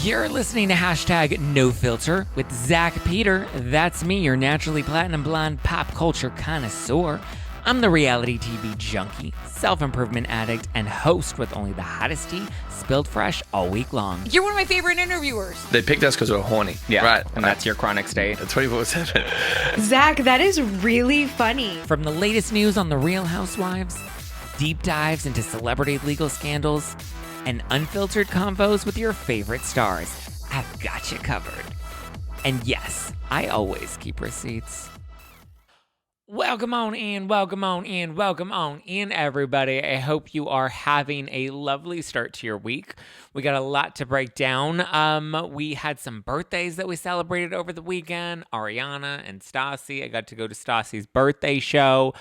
You're listening to hashtag No Filter with Zack Peter. That's me, your naturally platinum blonde pop culture connoisseur. I'm the reality TV junkie, self-improvement addict, and host with only the hottest tea spilled fresh all week long. You're one of my favorite interviewers. They picked us because we're horny. Yeah, right. And that's your chronic state. 24/7. Zach, that is really funny. From the latest news on the Real Housewives, deep dives into celebrity legal scandals, and unfiltered convos with your favorite stars, I've got you covered. And yes, I always keep receipts. Welcome on in, everybody. I hope you are having a lovely start to your week. We got a lot to break down. We had some birthdays that we celebrated over the weekend. Ariana and Stassi. I got to go to Stassi's birthday show,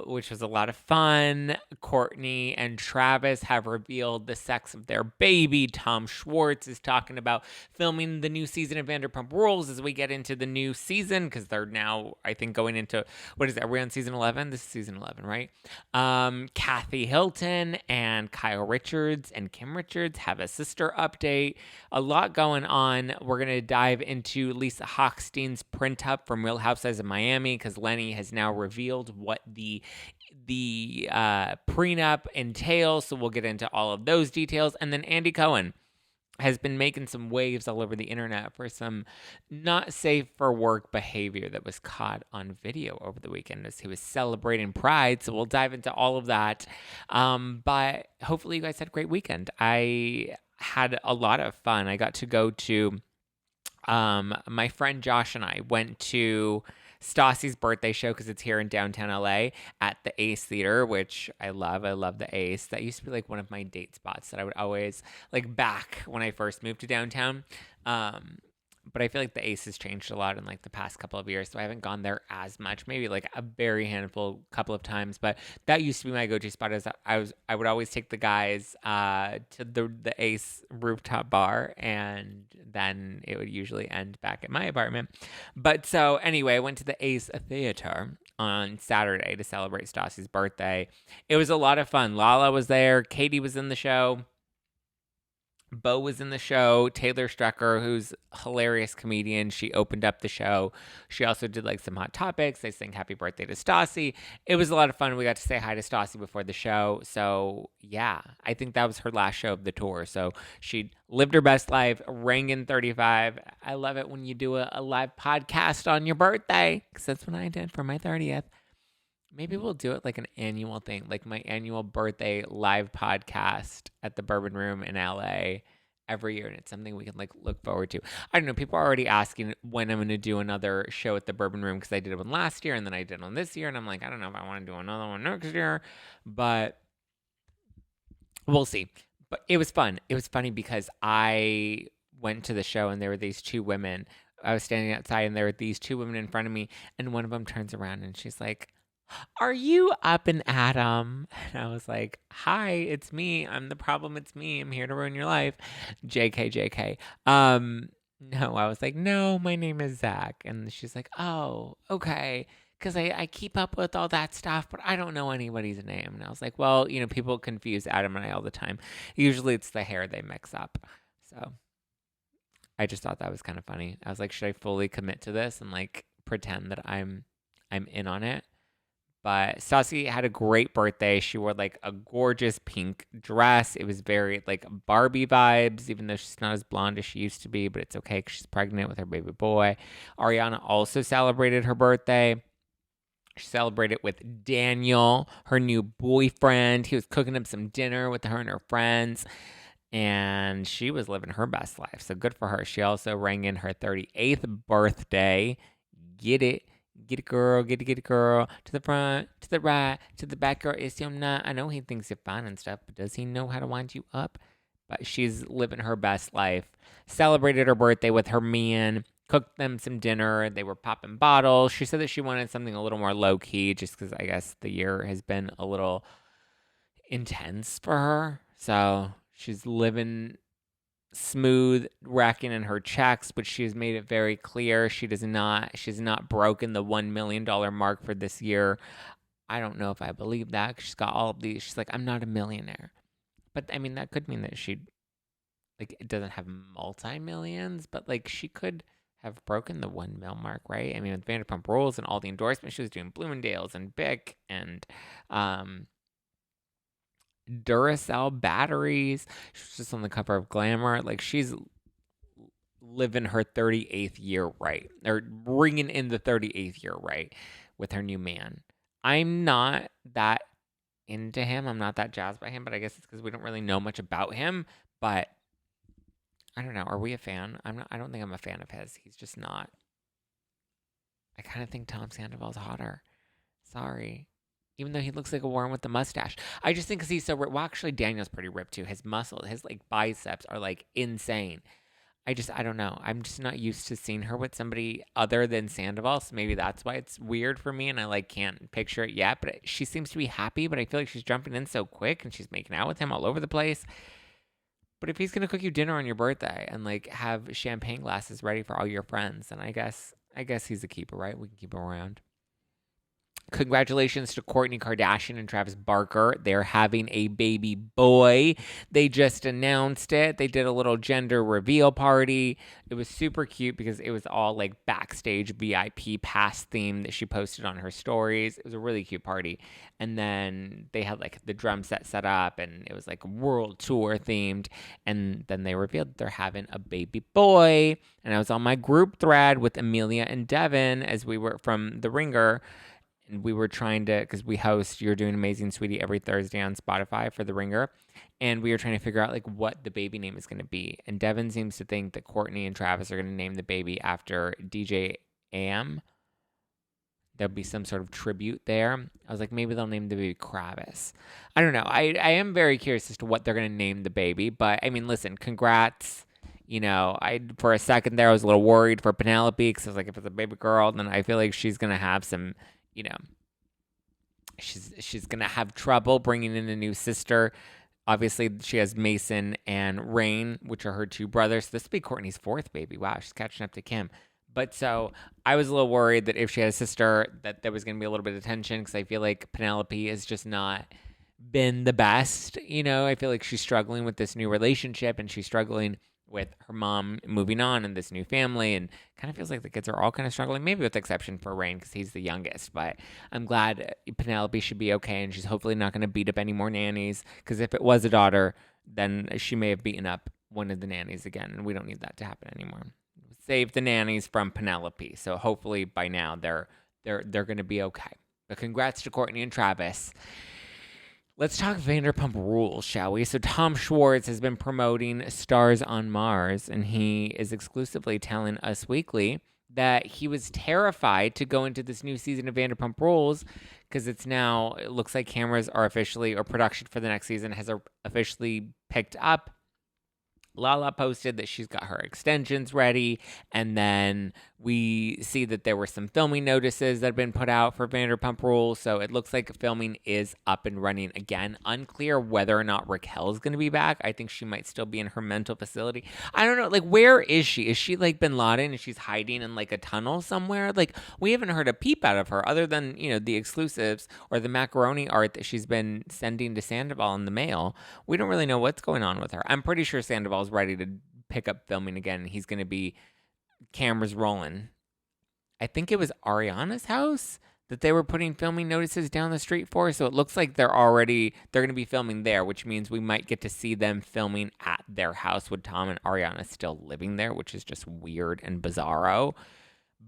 which was a lot of fun. Courtney and Travis have revealed the sex of their baby. Tom Schwartz is talking about filming the new season of Vanderpump Rules as we get into the new season, because they're now, I think, going into, what is it? Are we on season 11? This is season 11, right? Kathy Hilton and Kyle Richards and Kim Richards have a sister update. A lot going on. We're going to dive into Lisa Hochstein's print up from Real Housewives of Miami, because Lenny has now revealed what the prenup entails. So we'll get into all of those details. And then Andy Cohen has been making some waves all over the internet for some not safe for work behavior that was caught on video over the weekend as he was celebrating Pride. So we'll dive into all of that. But hopefully you guys had a great weekend. I had a lot of fun. I got to go to, my friend Josh and I went to Stassi's birthday show, because it's here in downtown LA at the Ace Theater, which I love. I love the Ace. That used to be like one of my date spots that I would always, like, back when I first moved to downtown. But I feel like the Ace has changed a lot in like the past couple of years, so I haven't gone there as much. Maybe like a very couple of times. But that used to be my go-to spot. I would always take the guys to the Ace rooftop bar, and then it would usually end back at my apartment. But so anyway, I went to the Ace Theater on Saturday to celebrate Stassi's birthday. It was a lot of fun. Lala was there. Katie was in the show. Bo was in the show. Taylor Strecker, who's a hilarious comedian, she opened up the show. She also did like some hot topics. They sang happy birthday to Stassi. It was a lot of fun. We got to say hi to Stassi before the show. So yeah, I think that was her last show of the tour. So she lived her best life, rang in 35. I love it when you do a live podcast on your birthday, because that's what I did for my 30th. Maybe we'll do it like an annual thing, like my annual birthday live podcast at the Bourbon Room in LA every year. And it's something we can like look forward to. I don't know. People are already asking when I'm going to do another show at the Bourbon Room, because I did one last year and then I did one this year. And I'm like, I don't know if I want to do another one next year, but we'll see. But it was fun. It was funny because I went to the show and there were these two women. I was standing outside and there were these two women in front of me. And one of them turns around and she's like, "Are you Up and Adam?" And I was like, "Hi, it's me. I'm the problem. It's me. I'm here to ruin your life." JK. No, I was like, "No, my name is Zach." And she's like, "Oh, okay." Because I keep up with all that stuff, but I don't know anybody's name. And I was like, well, you know, people confuse Adam and I all the time. Usually it's the hair they mix up. So I just thought that was kind of funny. I was like, should I fully commit to this and like pretend that I'm in on it? But Stassi had a great birthday. She wore like a gorgeous pink dress. It was very like Barbie vibes, even though she's not as blonde as she used to be, but it's okay because she's pregnant with her baby boy. Ariana also celebrated her birthday. She celebrated with Daniel, her new boyfriend. He was cooking up some dinner with her and her friends, and she was living her best life. So good for her. She also rang in her 38th birthday. Get it. Get it, girl. Get it, girl. To the front, to the right, to the back, girl. It's your nut. I know he thinks you're fine and stuff, but does he know how to wind you up? But she's living her best life. Celebrated her birthday with her man. Cooked them some dinner. They were popping bottles. She said that she wanted something a little more low-key, just because I guess the year has been a little intense for her. So she's living smooth, racking in her checks, but she's made it very clear she's not broken the $1 million mark for this year. I don't know if I believe that, 'cause she's got all of these. She's like, I'm not a millionaire. But I mean, that could mean that she like, it doesn't have multi-millions, but, like, she could have broken the 1 mil mark, right? I mean, with Vanderpump Rules and all the endorsements she was doing, Bloomingdale's and Bic and Duracell batteries. She was just on the cover of Glamour. Like, she's living her 38th year right, or bringing in the 38th year right with her new man. I'm not that into him. I'm not that jazzed by him, but I guess it's because we don't really know much about him. But I don't know. Are we a fan? I'm not. I don't think I'm a fan of his. He's just not. I kind of think Tom Sandoval's hotter. Sorry. Even though he looks like a Warren with the mustache. I just think because he's so ripped. Well, actually, Daniel's pretty ripped too. His muscles, his like biceps are like insane. I don't know. I'm just not used to seeing her with somebody other than Sandoval. So maybe that's why it's weird for me and I like can't picture it yet. But she seems to be happy, but I feel like she's jumping in so quick and she's making out with him all over the place. But if he's going to cook you dinner on your birthday and like have champagne glasses ready for all your friends, then I guess he's a keeper, right? We can keep him around. Congratulations to Kourtney Kardashian and Travis Barker. They're having a baby boy. They just announced it. They did a little gender reveal party. It was super cute because it was all like backstage VIP pass theme that she posted on her stories. It was a really cute party. And then they had like the drum set up and it was like world tour themed. And then they revealed that they're having a baby boy. And I was on my group thread with Amelia and Devin as we were from The Ringer. And we were trying to, because we host You're Doing Amazing, Sweetie every Thursday on Spotify for The Ringer. And we were trying to figure out like what the baby name is going to be. And Devin seems to think that Kourtney and Travis are going to name the baby after DJ AM. There'll be some sort of tribute there. I was like, maybe they'll name the baby Kravis. I don't know. I am very curious as to what they're going to name the baby. But I mean, listen, congrats. You know, for a second there, I was a little worried for Penelope because I was like, if it's a baby girl, then I feel like she's going to have some, you know, she's going to have trouble bringing in a new sister. Obviously, she has Mason and Rain, which are her two brothers. So this will be Kourtney's fourth baby. Wow, she's catching up to Kim. But so I was a little worried that if she had a sister, that there was going to be a little bit of tension because I feel like Penelope has just not been the best. You know, I feel like she's struggling with this new relationship and she's struggling with her mom moving on and this new family, and kind of feels like the kids are all kind of struggling, maybe with the exception for Rain because he's the youngest. But I'm glad Penelope should be okay, and she's hopefully not going to beat up any more nannies, because if it was a daughter, then she may have beaten up one of the nannies again, and we don't need that to happen anymore. Save the nannies from Penelope, so hopefully by now they're going to be okay. But congrats to Kourtney and Travis. Let's talk Vanderpump Rules, shall we? So Tom Schwartz has been promoting Stars on Mars, and he is exclusively telling Us Weekly that he was terrified to go into this new season of Vanderpump Rules because it looks like cameras are officially, or production for the next season has officially picked up. Lala posted that she's got her extensions ready, and then we see that there were some filming notices that have been put out for Vanderpump Rules, so it looks like filming is up and running again. Unclear whether or not Raquel's going to be back. I think she might still be in her mental facility. I don't know, like, where is she? Is she like Bin Laden and she's hiding in like a tunnel somewhere? Like, we haven't heard a peep out of her other than, you know, the exclusives or the macaroni art that she's been sending to Sandoval in the mail. We don't really know what's going on with her. I'm pretty sure Sandoval's ready to pick up filming again. He's going to be cameras rolling. I think it was Ariana's house that they were putting filming notices down the street for. So it looks like they're going to be filming there, which means we might get to see them filming at their house with Tom and Ariana still living there, which is just weird and bizarro.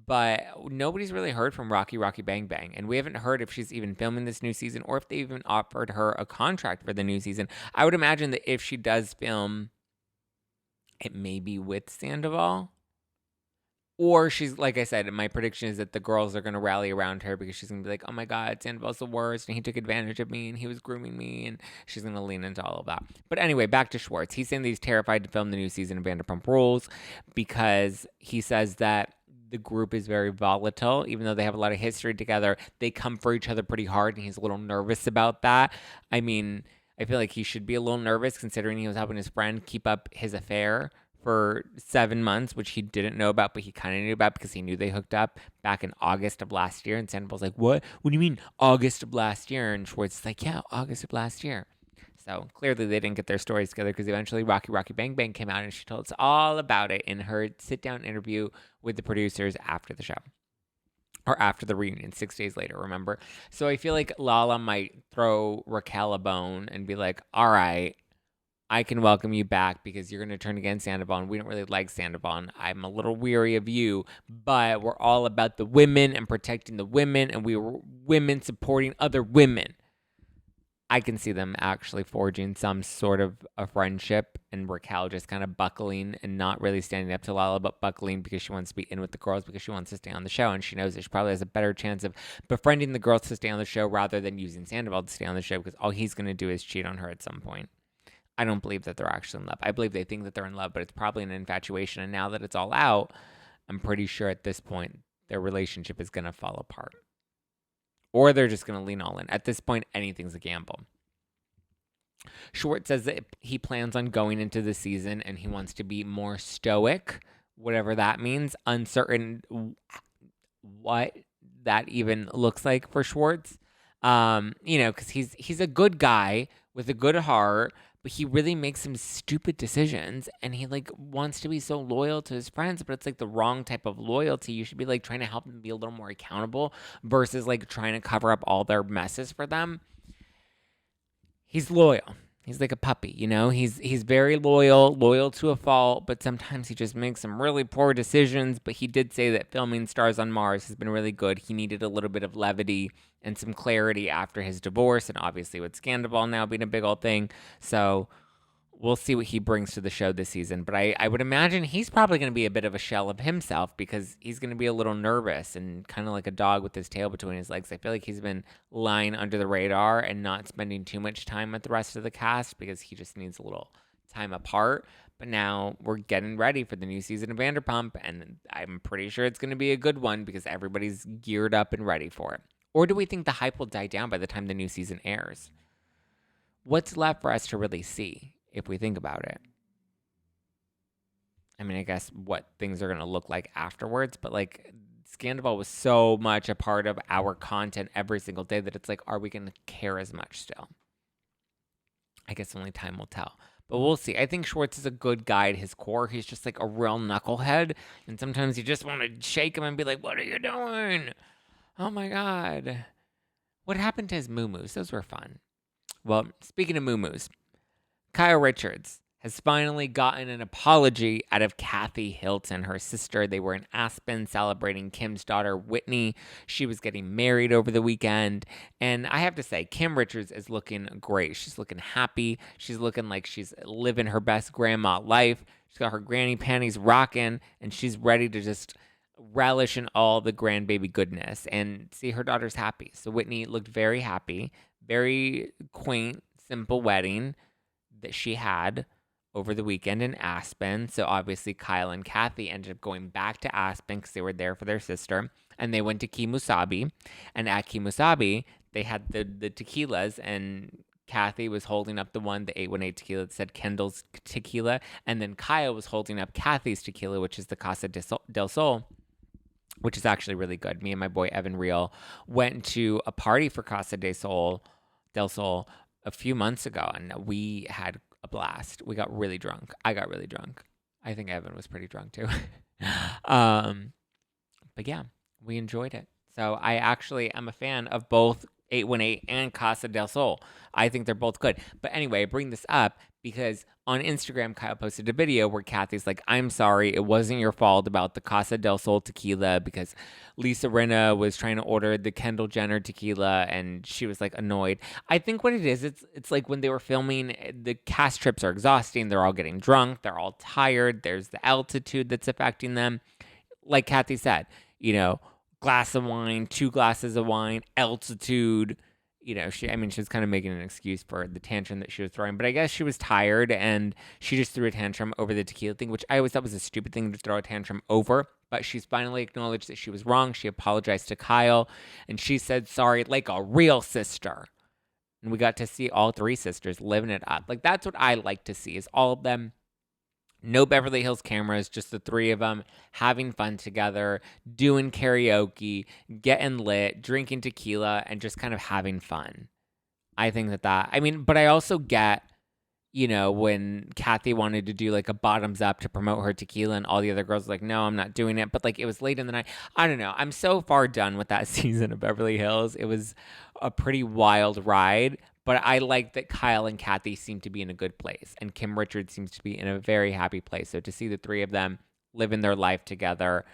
But nobody's really heard from Rocky Bang Bang, and we haven't heard if she's even filming this new season or if they even offered her a contract for the new season. I would imagine that if she does film, it may be with Sandoval. Or she's, like I said, my prediction is that the girls are going to rally around her because she's going to be like, oh my God, Sandoval's the worst, and he took advantage of me, and he was grooming me, and she's going to lean into all of that. But anyway, back to Schwartz. He's saying that he's terrified to film the new season of Vanderpump Rules because he says that the group is very volatile. Even though they have a lot of history together, they come for each other pretty hard, and he's a little nervous about that. I mean, I feel like he should be a little nervous considering he was helping his friend keep up his affair for 7 months, which he didn't know about, but he kind of knew about because he knew they hooked up back in August of last year. And Sandoval's like, what? What do you mean August of last year? And Schwartz is like, yeah, August of last year. So clearly they didn't get their stories together because eventually Rocky Rocky Bang Bang came out and she told us all about it in her sit-down interview with the producers after the show. Or after the reunion, 6 days later, remember? So I feel like Lala might throw Raquel a bone and be like, all right, I can welcome you back because you're going to turn against Sandoval, and we don't really like Sandoval. I'm a little weary of you, but we're all about the women and protecting the women, and we were women supporting other women. I can see them actually forging some sort of a friendship, and Raquel just kind of buckling and not really standing up to Lala, but buckling because she wants to be in with the girls because she wants to stay on the show, and she knows that she probably has a better chance of befriending the girls to stay on the show rather than using Sandoval to stay on the show because all he's going to do is cheat on her at some point. I don't believe that they're actually in love. I believe they think that they're in love, but it's probably an infatuation. And now that it's all out, I'm pretty sure at this point their relationship is going to fall apart. Or they're just going to lean all in. At this point, anything's a gamble. Schwartz says that he plans on going into the season and he wants to be more stoic, whatever that means. Uncertain what that even looks like for Schwartz. Because he's a good guy with a good heart, but he really makes some stupid decisions and he wants to be so loyal to his friends, but it's the wrong type of loyalty. You should be trying to help them be a little more accountable versus trying to cover up all their messes for them. He's loyal. He's like a puppy, He's very loyal to a fault, but sometimes he just makes some really poor decisions. But he did say that filming Stars on Mars has been really good. He needed a little bit of levity and some clarity after his divorce, and obviously with Scandal now being a big old thing. So we'll see what he brings to the show this season. But I would imagine he's probably going to be a bit of a shell of himself because he's going to be a little nervous and kind of like a dog with his tail between his legs. I feel like he's been lying under the radar and not spending too much time with the rest of the cast because he just needs a little time apart. But now we're getting ready for the new season of Vanderpump, and I'm pretty sure it's going to be a good one because everybody's geared up and ready for it. Or do we think the hype will die down by the time the new season airs? What's left for us to really see? If we think about it. I mean, I guess what things are going to look like afterwards, but Scandal was so much a part of our content every single day that it's are we going to care as much still? I guess only time will tell. But we'll see. I think Schwartz is a good guy at his core. He's just a real knucklehead. And sometimes you just want to shake him and be like, what are you doing? Oh my God. What happened to his moo-moos? Those were fun. Well, speaking of moo-moos, Kyle Richards has finally gotten an apology out of Kathy Hilton, her sister. They were in Aspen celebrating Kim's daughter, Whitney. She was getting married over the weekend. And I have to say, Kim Richards is looking great. She's looking happy. She's looking like she's living her best grandma life. She's got her granny panties rocking, and she's ready to just relish in all the grandbaby goodness and see her daughter's happy. So Whitney looked very happy, very quaint, simple wedding that she had over the weekend in Aspen. So obviously Kyle and Kathy ended up going back to Aspen because they were there for their sister, and they went to Kimusabi. And at Kimusabi, they had the tequilas, and Kathy was holding up the 818 tequila that said Kendall's tequila, and then Kyle was holding up Kathy's tequila, which is the Casa del Sol, which is actually really good. Me and my boy Evan Real went to a party for Casa del Sol a few months ago, and we had a blast. We got really drunk. I got really drunk. I think Evan was pretty drunk too. But yeah, we enjoyed it. So I actually am a fan of both 818 and Casa del Sol. I think they're both good. But anyway, I bring this up because on Instagram, Kyle posted a video where Kathy's like, I'm sorry, it wasn't your fault about the Casa del Sol tequila because Lisa Rinna was trying to order the Kendall Jenner tequila and she was annoyed. I think what it is, it's like when they were filming, the cast trips are exhausting. They're all getting drunk. They're all tired. There's the altitude that's affecting them. Like Kathy said, glass of wine, 2 glasses of wine, altitude. She was kind of making an excuse for the tantrum that she was throwing, but I guess she was tired and she just threw a tantrum over the tequila thing, which I always thought was a stupid thing to throw a tantrum over, but she's finally acknowledged that she was wrong. She apologized to Kyle and she said sorry like a real sister. And we got to see all 3 sisters living it up. That's what I like to see, is all of them. No Beverly Hills cameras, just the 3 of them having fun together, doing karaoke, getting lit, drinking tequila, and just kind of having fun. I think that, I mean, but I also get, when Kathy wanted to do like a bottoms up to promote her tequila and all the other girls were like, no, I'm not doing it. But like it was late in the night. I don't know. I'm so far done with that season of Beverly Hills. It was a pretty wild ride. But I like that Kyle and Kathy seem to be in a good place. And Kim Richards seems to be in a very happy place. So to see the three of them living their life together,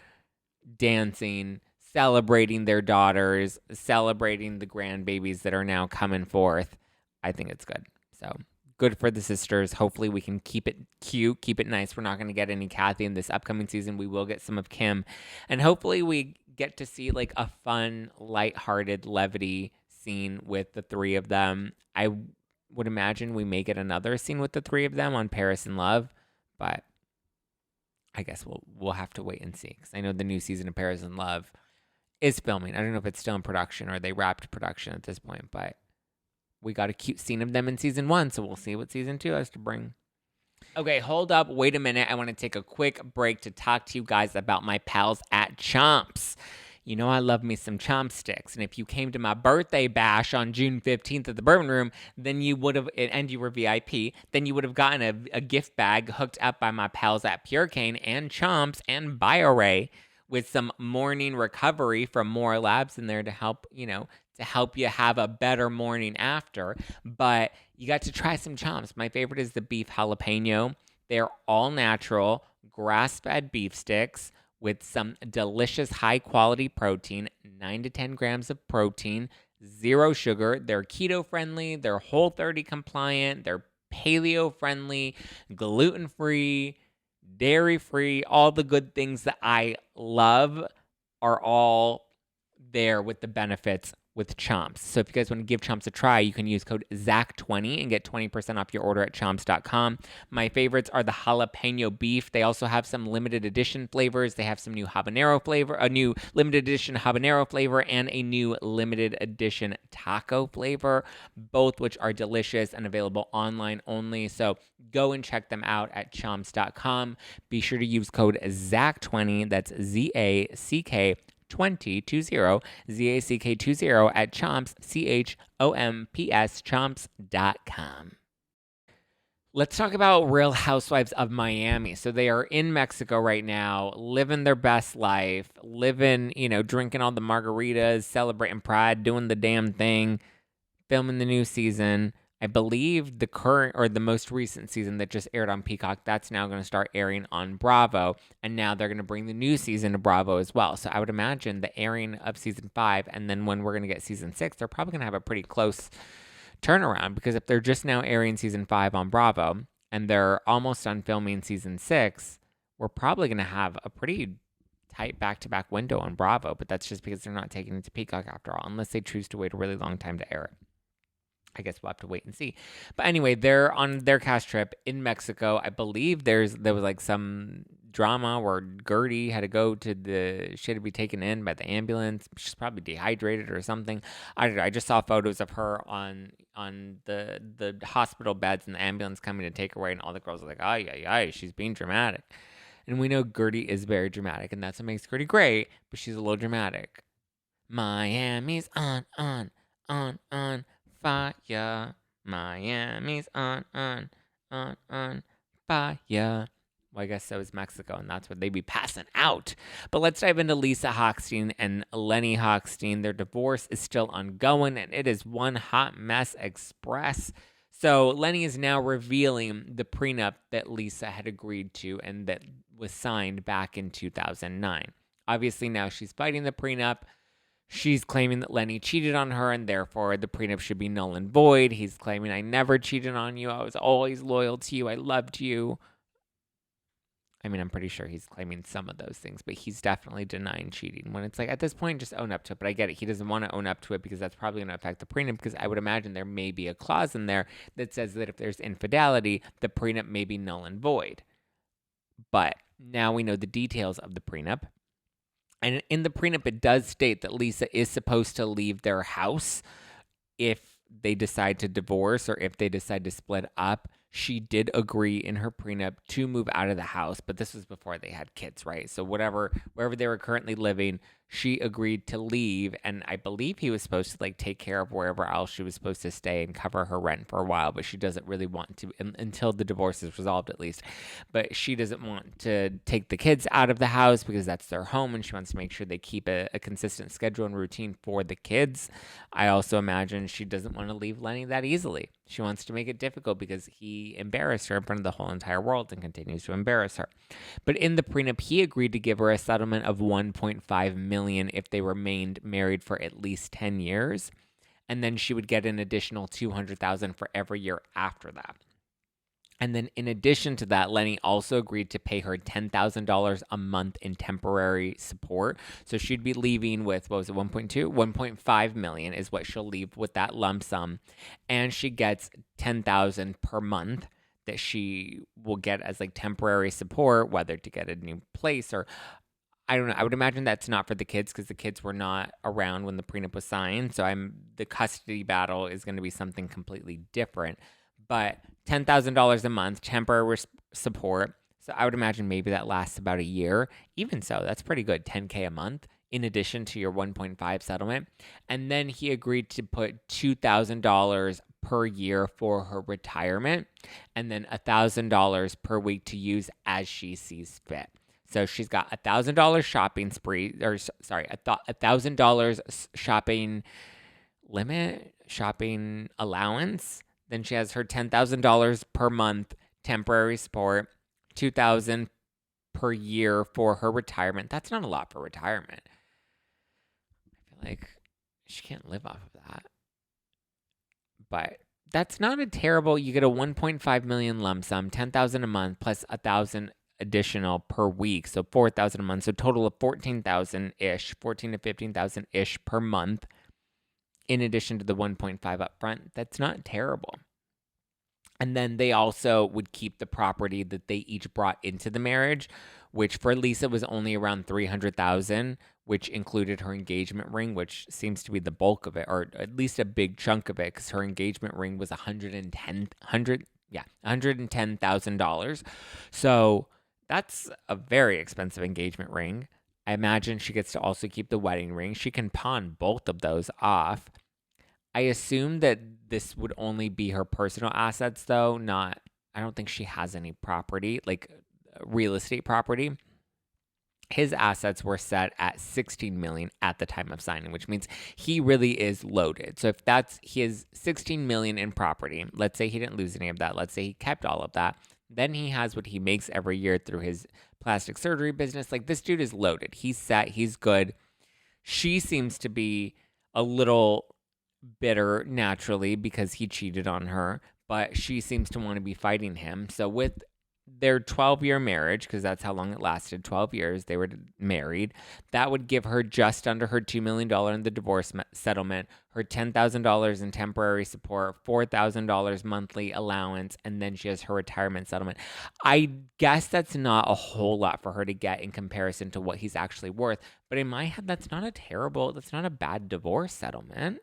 dancing, celebrating their daughters, celebrating the grandbabies that are now coming forth, I think it's good. So good for the sisters. Hopefully we can keep it cute, keep it nice. We're not going to get any Kathy in this upcoming season. We will get some of Kim. And hopefully we get to see like a fun, lighthearted levity scene with the three of them. I would imagine we may get another scene with the three of them on Paris in Love, but I guess we'll have to wait and see, because I know the new season of Paris in Love is filming. I don't know if it's still in production or they wrapped production at this point, but we got a cute scene of them in season 1, so we'll see what season 2 has to bring. Okay, hold up. Wait a minute. I want to take a quick break to talk to you guys about my pals at Chomps. You know I love me some Chomp Sticks, and if you came to my birthday bash on June 15th at the Bourbon Room, then you would have, and you were VIP, then you would have gotten a gift bag hooked up by my pals at Pure Cane and Chomps and BioRay with some morning recovery from More Labs in there to help, to help you have a better morning after. But you got to try some Chomps. My favorite is the beef jalapeno. They're all natural, grass-fed beef sticks with some delicious high-quality protein, 9 to 10 grams of protein, 0 sugar. They're keto-friendly, they're Whole30 compliant, they're paleo-friendly, gluten-free, dairy-free. All the good things that I love are all there with the benefits with Chomps. So if you guys want to give Chomps a try, you can use code ZACK20 and get 20% off your order at chomps.com. My favorites are the jalapeno beef. They also have some limited edition flavors. They have some new habanero flavor, a new limited edition habanero flavor, and a new limited edition taco flavor, both which are delicious and available online only. So go and check them out at chomps.com. Be sure to use code ZACK20, that's ZACK 2020 ZACK20 at Chomps, CHOMPS, chomps.com. Let's talk about Real Housewives of Miami. So they are in Mexico right now, living their best life, drinking all the margaritas, celebrating Pride, doing the damn thing, filming the new season. I believe the current or the most recent season that just aired on Peacock, that's now going to start airing on Bravo. And now they're going to bring the new season to Bravo as well. So I would imagine the airing of season 5 and then when we're going to get season 6, they're probably going to have a pretty close turnaround, because if they're just now airing season 5 on Bravo and they're almost done filming season 6, we're probably going to have a pretty tight back-to-back window on Bravo. But that's just because they're not taking it to Peacock after all, unless they choose to wait a really long time to air it. I guess we'll have to wait and see. But anyway, they're on their cast trip in Mexico. I believe there was like some drama where Gertie had to go she had to be taken in by the ambulance. She's probably dehydrated or something. I don't know. I just saw photos of her on the hospital beds and the ambulance coming to take her away, and all the girls are like, ay, she's being dramatic. And we know Gertie is very dramatic, and that's what makes Gertie great, but she's a little dramatic. Miami's on fire. Miami's on fire. Well, I guess so is Mexico, and that's what they be passing out. But let's dive into Lisa Hochstein and Lenny Hochstein. Their divorce is still ongoing, and it is one hot mess express. So Lenny is now revealing the prenup that Lisa had agreed to and that was signed back in 2009. Obviously, now she's fighting the prenup. She's claiming that Lenny cheated on her, and therefore the prenup should be null and void. He's claiming, I never cheated on you. I was always loyal to you. I loved you. I mean, I'm pretty sure he's claiming some of those things, but he's definitely denying cheating. When it's like, at this point, just own up to it. But I get it. He doesn't want to own up to it because that's probably going to affect the prenup, because I would imagine there may be a clause in there that says that if there's infidelity, the prenup may be null and void. But now we know the details of the prenup. And in the prenup, it does state that Lisa is supposed to leave their house if they decide to divorce or if they decide to split up. She did agree in her prenup to move out of the house, but this was before they had kids, right? So wherever they were currently living, she agreed to leave, and I believe he was supposed to like take care of wherever else she was supposed to stay and cover her rent for a while, but she doesn't really want to until the divorce is resolved at least. But she doesn't want to take the kids out of the house because that's their home, and she wants to make sure they keep a consistent schedule and routine for the kids. I also imagine she doesn't want to leave Lenny that easily. She wants to make it difficult because he embarrassed her in front of the whole entire world and continues to embarrass her. But in the prenup, he agreed to give her a settlement of $1.5 million if they remained married for at least 10 years. And then she would get an additional $200,000 for every year after that. And then in addition to that, Lenny also agreed to pay her $10,000 a month in temporary support. So she'd be leaving with, what was it, 1.2? 1.5 million is what she'll leave with that lump sum. And she gets $10,000 per month that she will get as like temporary support, whether to get a new place or I don't know. I would imagine that's not for the kids because the kids were not around when the prenup was signed. So the custody battle is going to be something completely different. But $10,000 a month, temporary support. So I would imagine maybe that lasts about a year. Even so, that's pretty good, $10K a month in addition to your 1.5 settlement. And then he agreed to put $2,000 per year for her retirement and then $1,000 per week to use as she sees fit. So she's got $1,000 shopping spree, or sorry, $1,000 shopping allowance. Then she has her $10,000 per month temporary support, $2,000 per year for her retirement. That's not a lot for retirement. I feel like she can't live off of that. But that's not a terrible. You get a 1.5 million lump sum, 10,000 a month plus 1,000 additional per week, so 4,000 a month. So total of 14,000-ish, 14 to 15,000-ish per month. In addition to the 1.5 up front, that's not terrible. And then they also would keep the property that they each brought into the marriage, which for Lisa was only around $300,000, which included her engagement ring, which seems to be the bulk of it, or at least a big chunk of it, because her engagement ring was $110,000. So that's a very expensive engagement ring. I imagine she gets to also keep the wedding ring. She can pawn both of those off. I assume that this would only be her personal assets, though. I don't think she has any property, like real estate property. His assets were set at $16 million at the time of signing, which means he really is loaded. So if that's his $16 million in property, let's say he didn't lose any of that. Let's say he kept all of that. Then he has what he makes every year through his plastic surgery business. Like, this dude is loaded. He's set. He's good. She seems to be a little bitter naturally because he cheated on her, but she seems to want to be fighting him. So with their 12-year marriage, because that's how long it lasted, 12 years, they were married, that would give her just under her $2 million in the divorce settlement, her $10,000 in temporary support, $4,000 monthly allowance, and then she has her retirement settlement. I guess that's not a whole lot for her to get in comparison to what he's actually worth, but in my head, that's not a bad divorce settlement.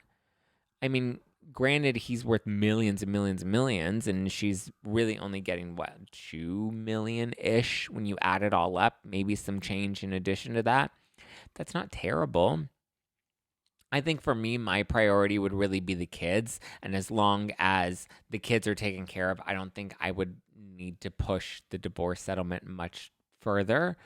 I mean, granted, he's worth millions and millions and millions, and she's really only getting, what, $2 million-ish when you add it all up, maybe some change in addition to that. That's not terrible. I think for me, my priority would really be the kids, and as long as the kids are taken care of, I don't think I would need to push the divorce settlement much further.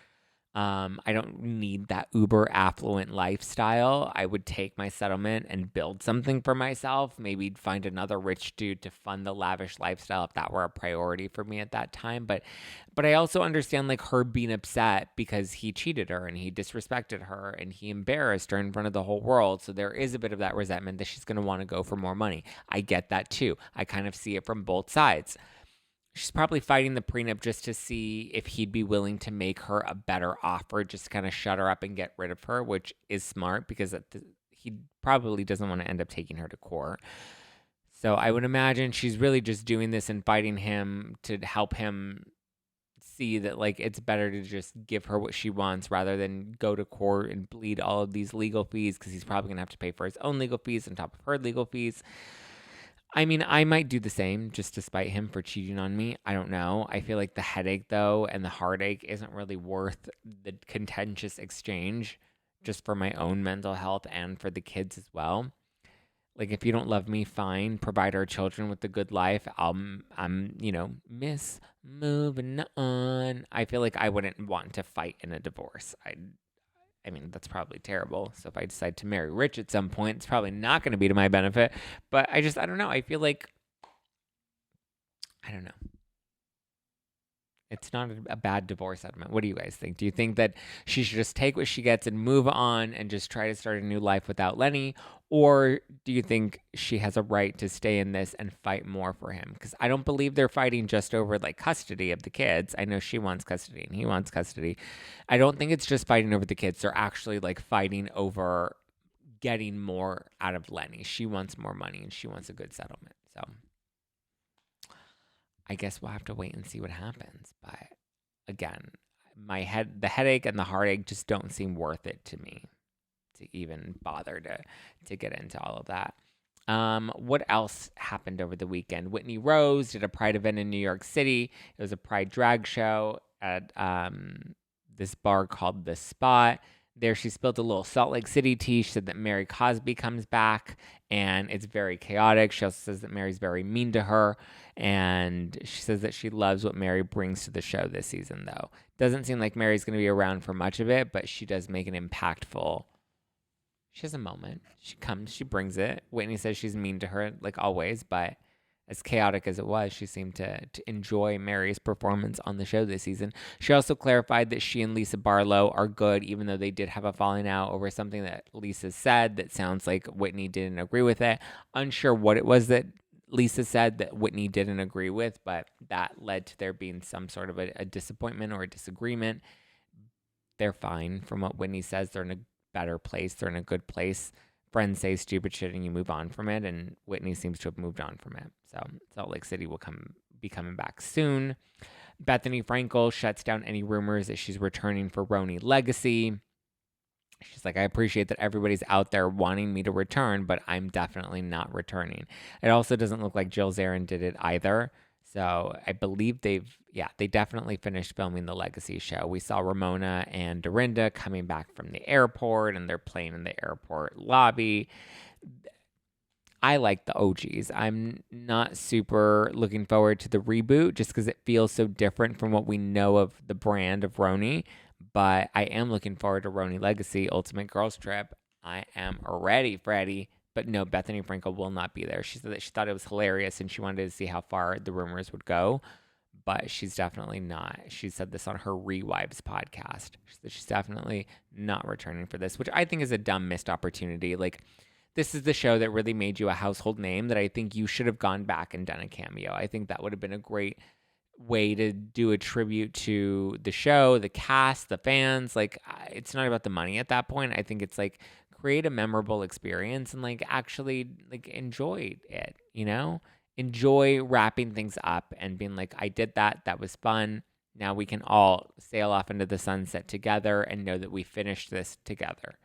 I don't need that uber affluent lifestyle. I would take my settlement and build something for myself. Maybe find another rich dude to fund the lavish lifestyle if that were a priority for me at that time. But I also understand like her being upset because he cheated her and he disrespected her and he embarrassed her in front of the whole world. So there is a bit of that resentment that she's going to want to go for more money. I get that too. I kind of see it from both sides. She's probably fighting the prenup just to see if he'd be willing to make her a better offer, just to kind of shut her up and get rid of her, which is smart because he probably doesn't want to end up taking her to court. So I would imagine she's really just doing this and fighting him to help him see that like it's better to just give her what she wants rather than go to court and bleed all of these legal fees because he's probably going to have to pay for his own legal fees on top of her legal fees. I mean, I might do the same just to spite him for cheating on me. I don't know. I feel like the headache, though, and the heartache isn't really worth the contentious exchange just for my own mental health and for the kids as well. Like, if you don't love me, fine. Provide our children with a good life. I'm, miss moving on. I feel like I wouldn't want to fight in a divorce. I mean, that's probably terrible. So if I decide to marry rich at some point, it's probably not going to be to my benefit. But I don't know. I feel like, I don't know. It's not a bad divorce settlement. What do you guys think? Do you think that she should just take what she gets and move on and just try to start a new life without Lenny? Or do you think she has a right to stay in this and fight more for him? Because I don't believe they're fighting just over like custody of the kids. I know she wants custody and he wants custody. I don't think it's just fighting over the kids. They're actually like fighting over getting more out of Lenny. She wants more money and she wants a good settlement. So I guess we'll have to wait and see what happens. But again, the headache and the heartache just don't seem worth it to me to even bother to get into all of that. What else happened over the weekend? Whitney Rose did a Pride event in New York City. It was a Pride drag show at this bar called The Spot. There, she spilled a little Salt Lake City tea. She said that Mary Cosby comes back, and it's very chaotic. She also says that Mary's very mean to her, and she says that she loves what Mary brings to the show this season, though. Doesn't seem like Mary's going to be around for much of it, but she does make an impactful... She has a moment. She comes, she brings it. Whitney says she's mean to her, like always, but as chaotic as it was, she seemed to enjoy Mary's performance on the show this season. She also clarified that she and Lisa Barlow are good, even though they did have a falling out over something that Lisa said that sounds like Whitney didn't agree with it. Unsure what it was that Lisa said that Whitney didn't agree with, but that led to there being some sort of a disappointment or a disagreement. They're fine. From what Whitney says, they're in a better place. They're in a good place. Friends say stupid shit and you move on from it, and Whitney seems to have moved on from it. So Salt Lake City will be coming back soon. Bethany Frankel shuts down any rumors that she's returning for Roni Legacy. She's like, I appreciate that everybody's out there wanting me to return, but I'm definitely not returning. It also doesn't look like Jill Zarin did it either. So I believe they definitely finished filming the Legacy show. We saw Ramona and Dorinda coming back from the airport, and they're playing in the airport lobby. I like the OGs. I'm not super looking forward to the reboot just because it feels so different from what we know of the brand of Roni. But I am looking forward to Roni Legacy, Ultimate Girls Trip. I am ready, Freddie. But no, Bethany Frankel will not be there. She said that she thought it was hilarious and she wanted to see how far the rumors would go. But she's definitely not. She said this on her Rewives podcast. She said she's definitely not returning for this, which I think is a dumb missed opportunity. Like, this is the show that really made you a household name that I think you should have gone back and done a cameo. I think that would have been a great way to do a tribute to the show, the cast, the fans. Like, it's not about the money at that point. I think it's like, create a memorable experience and like actually like enjoy it, enjoy wrapping things up and being like, I did that. That was fun. Now we can all sail off into the sunset together and know that we finished this together.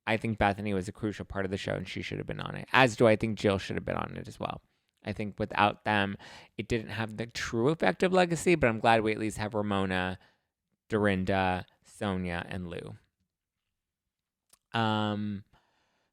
I think Bethany was a crucial part of the show and she should have been on it, as do I think Jill should have been on it as well. I think without them, it didn't have the true effect of Legacy, but I'm glad we at least have Ramona, Dorinda, Sonia, and Lou.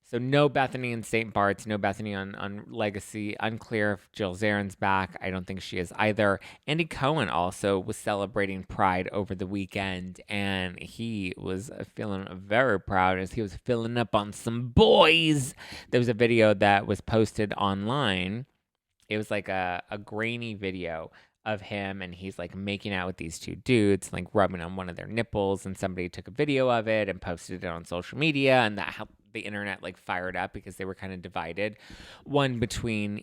So no Bethany in St. Bart's, no Bethany on Legacy. Unclear if Jill Zarin's back. I don't think she is either. Andy Cohen also was celebrating Pride over the weekend, and he was feeling very proud as he was filling up on some boys. There was a video that was posted online. It was like a grainy video of him, and he's like making out with these two dudes, like rubbing on one of their nipples, and somebody took a video of it and posted it on social media, and that helped the internet like fired up because they were kind of divided. One between,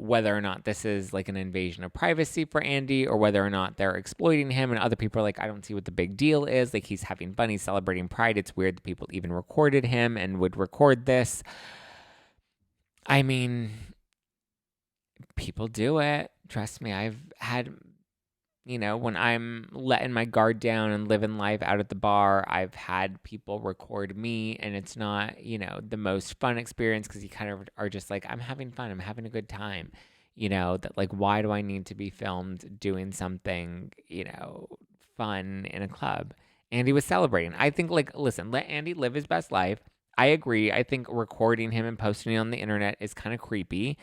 whether or not this is like an invasion of privacy for Andy or whether or not they're exploiting him, and other people are like, I don't see what the big deal is. Like, he's having fun, he's celebrating Pride. It's weird that people even recorded him and would record this. I mean, people do it. Trust me, I've had, when I'm letting my guard down and living life out at the bar, I've had people record me, and it's not, the most fun experience because you kind of are just like, I'm having fun, I'm having a good time, that like, why do I need to be filmed doing something, fun in a club? Andy was celebrating. I think, like, listen, let Andy live his best life. I agree. I think recording him and posting it on the internet is kind of creepy.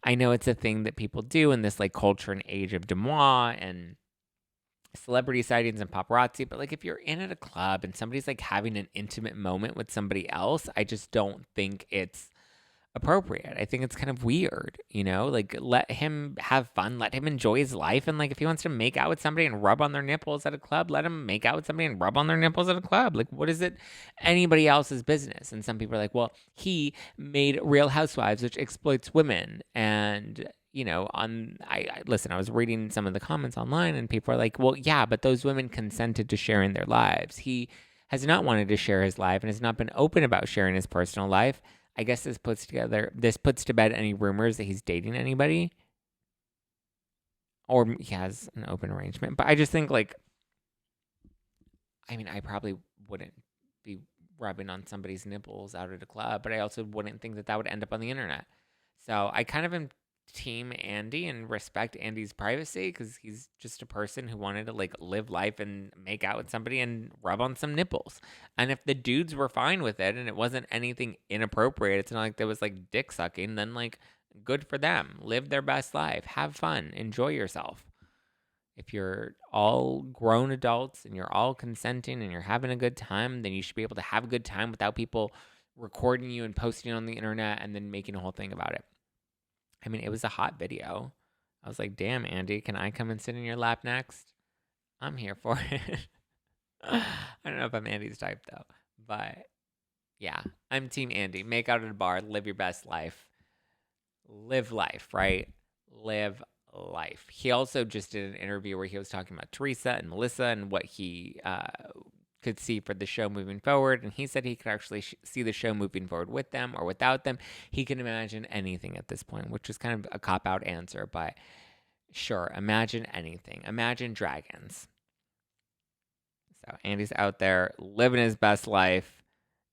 I know it's a thing that people do in this, like, culture and age of Demois and celebrity sightings and paparazzi, but, like, if you're in at a club and somebody's, like, having an intimate moment with somebody else, I just don't think it's appropriate. I think it's kind of weird, like, let him have fun, let him enjoy his life. And, like, if he wants to make out with somebody and rub on their nipples at a club, let him make out with somebody and rub on their nipples at a club. Like, what is it anybody else's business? And some people are like, well, he made Real Housewives, which exploits women. And listen, I was reading some of the comments online and people are like, well, yeah, but those women consented to sharing their lives. He has not wanted to share his life and has not been open about sharing his personal life. I guess this puts to bed any rumors that he's dating anybody or he has an open arrangement. But I just think, like, I probably wouldn't be rubbing on somebody's nipples out at a club, but I also wouldn't think that would end up on the internet. So I kind of am team Andy and respect Andy's privacy because he's just a person who wanted to, like, live life and make out with somebody and rub on some nipples. And if the dudes were fine with it and it wasn't anything inappropriate, it's not like there was, like, dick sucking, then, like, good for them. Live their best life. Have fun. Enjoy yourself. If you're all grown adults and you're all consenting and you're having a good time, then you should be able to have a good time without people recording you and posting it on the internet and then making a whole thing about it. It was a hot video. I was like, damn, Andy, can I come and sit in your lap next? I'm here for it. I don't know if I'm Andy's type, though. But, yeah, I'm Team Andy. Make out at a bar. Live your best life. Live life, right? Live life. He also just did an interview where he was talking about Teresa and Melissa and what he could see for the show moving forward, and he said he could actually see the show moving forward with them or without them. He can imagine anything at this point, which is kind of a cop-out answer, but sure, imagine anything. Imagine dragons. So Andy's out there living his best life,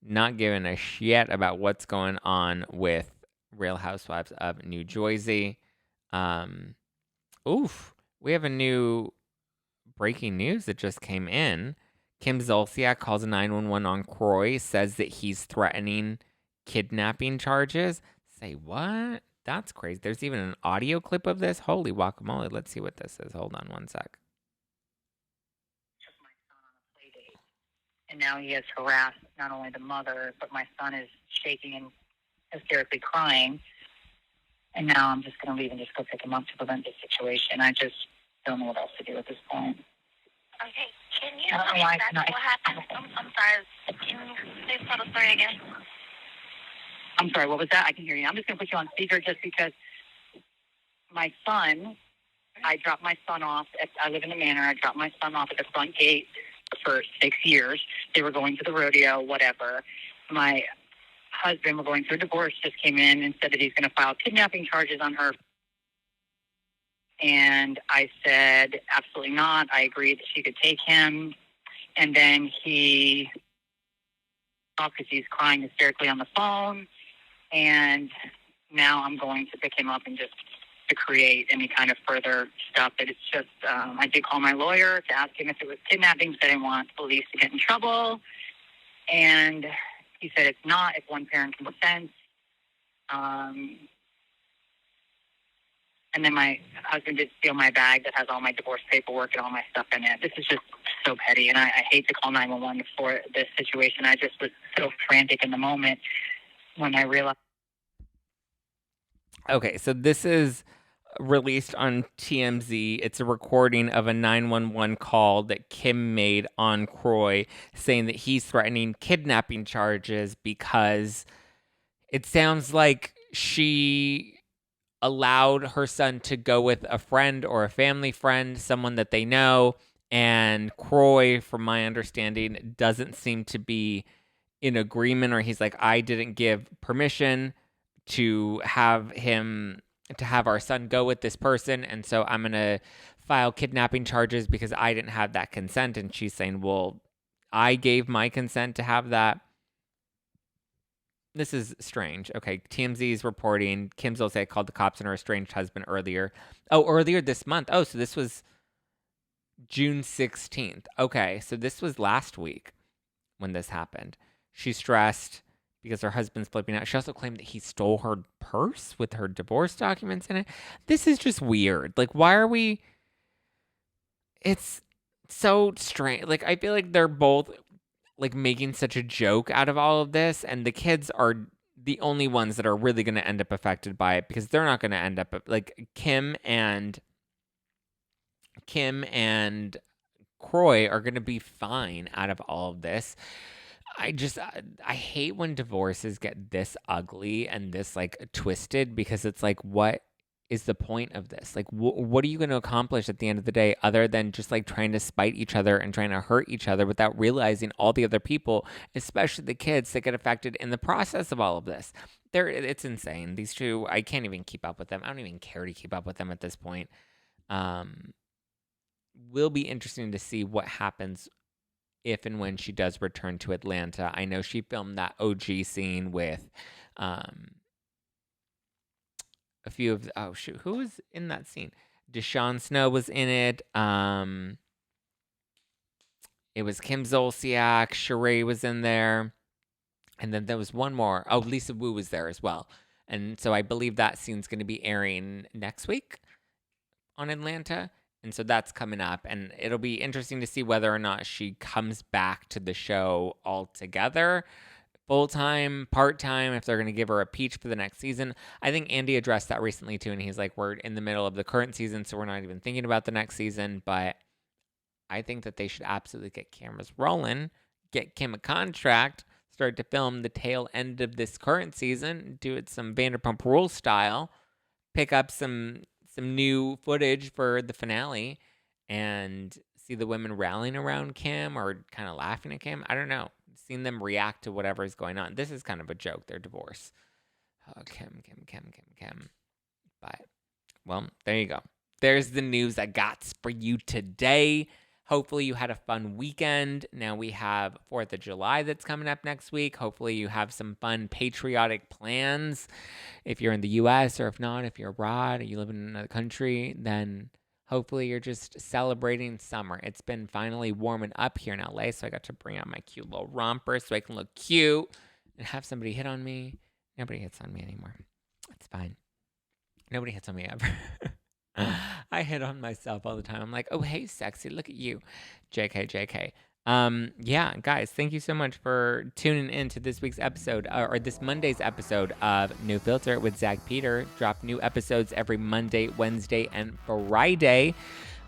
not giving a shit about what's going on with Real Housewives of New Jersey. We have a new breaking news that just came in. Kim Zolciak calls 911 on Kroy, says that he's threatening kidnapping charges. Say what? That's crazy. There's even an audio clip of this. Holy guacamole. Let's see what this is. Hold on one sec. Took my son on a play date, and now he has harassed not only the mother, but my son is shaking and hysterically crying. And now I'm just going to leave and just go pick him up to prevent this situation. I just don't know what else to do at this point. Okay, can you tell me exactly what happened? I'm sorry. Can you please tell the story again? I'm sorry, what was that? I can hear you. I'm just going to put you on speaker just because my son, I dropped my son off. I live in the manor. I dropped my son off at the front gate for 6 years. They were going to the rodeo, whatever. My husband, we're going through a divorce, just came in and said that he's going to file kidnapping charges on her. And I said, absolutely not. I agreed that she could take him. And then he, because he's crying hysterically on the phone. And now I'm going to pick him up and just to create any kind of further stuff. That it's just, I did call my lawyer to ask him if it was kidnapping because I didn't want police to get in trouble. And he said it's not if one parent consents. And then my husband did steal my bag that has all my divorce paperwork and all my stuff in it. This is just so petty, and I hate to call 911 for this situation. I just was so frantic in the moment when I realized. Okay, so this is released on TMZ. It's a recording of a 911 call that Kim made on Kroy saying that he's threatening kidnapping charges because it sounds like she allowed her son to go with a friend or a family friend, someone that they know, and Kroy, from my understanding, doesn't seem to be in agreement, or he's like, I didn't give permission to have our son go with this person, and so I'm going to file kidnapping charges because I didn't have that consent. And she's saying, well, I gave my consent to have that. This is strange. Okay, TMZ is reporting Kim Zolciak called the cops on her estranged husband earlier this month. Oh, so this was June 16th. Okay, so this was last week when this happened. She's stressed because her husband's flipping out. She also claimed that he stole her purse with her divorce documents in it. This is just weird. Like, why are we... It's so strange. Like, I feel like they're both, like, making such a joke out of all of this, and the kids are the only ones that are really going to end up affected by it, because they're not going to end up... Like, Kim and Kroy are going to be fine out of all of this. I hate when divorces get this ugly and this, like, twisted, because it's like, what is the point of this? Like, what are you going to accomplish at the end of the day, other than just, like, trying to spite each other and trying to hurt each other without realizing all the other people, especially the kids, that get affected in the process of all of this? It's insane. These two, I can't even keep up with them. I don't even care to keep up with them at this point. Will be interesting to see what happens if and when she does return to Atlanta. I know she filmed that OG scene with a few of who was in that scene? Deshaun Snow was in it. It was Kim Zolciak, Sheree was in there, and then there was one more. Oh, Lisa Wu was there as well. And so I believe that scene's going to be airing next week on Atlanta. And so that's coming up, and it'll be interesting to see whether or not she comes back to the show altogether, full-time, part-time, if they're going to give her a peach for the next season. I think Andy addressed that recently too, and he's like, we're in the middle of the current season, so we're not even thinking about the next season. But I think that they should absolutely get cameras rolling, get Kim a contract, start to film the tail end of this current season, do it some Vanderpump Rules style, pick up some new footage for the finale, and see the women rallying around Kim or kind of laughing at Kim. I don't know. Seeing them react to whatever is going on. This is kind of a joke, their divorce. Oh, Kim. But, well, there you go. There's the news I got for you today. Hopefully you had a fun weekend. Now we have 4th of July that's coming up next week. Hopefully you have some fun patriotic plans. If you're in the U.S. or if not, if you're abroad or you live in another country, then hopefully you're just celebrating summer. It's been finally warming up here in L.A., so I got to bring out my cute little romper so I can look cute and have somebody hit on me. Nobody hits on me anymore. It's fine. Nobody hits on me ever. I hit on myself all the time. I'm like, oh, hey, sexy, look at you. JK. Yeah, guys, thank you so much for tuning in to this week's episode, or this Monday's episode of No Filter with Zack Peter. Drop new episodes every Monday, Wednesday, and Friday.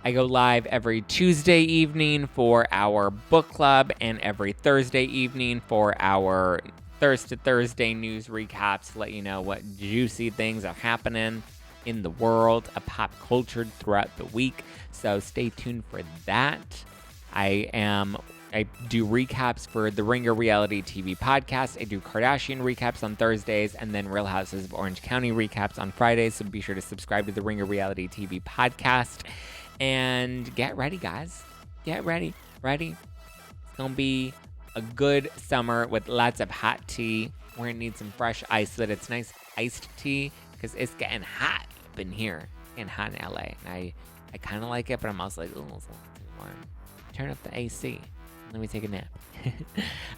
I go live every Tuesday evening for our book club and every Thursday evening for our Thursday news recaps to let you know what juicy things are happening in the world of pop culture throughout the week. So stay tuned for that. I do recaps for the Ringer Reality TV podcast. I do Kardashian recaps on Thursdays, and then Real Houses of Orange County recaps on Fridays. So be sure to subscribe to the Ringer Reality TV podcast. And get ready, guys. Get ready. It's going to be a good summer with lots of hot tea. We're going to need some fresh ice so that it's nice iced tea, because it's getting hot up in here. And hot in LA. And I kind of like it, but I'm also like, oh, it's a little too warm. Turn up the AC. Let me take a nap.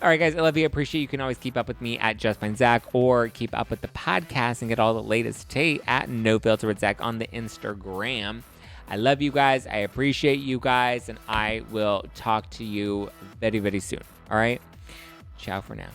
All right, guys, I love you. I appreciate you. You can always keep up with me at Just Plain Zack, or keep up with the podcast and get all the latest tea at No Filter with Zack on the Instagram. I love you guys. I appreciate you guys, and I will talk to you very, very soon. All right? Ciao for now.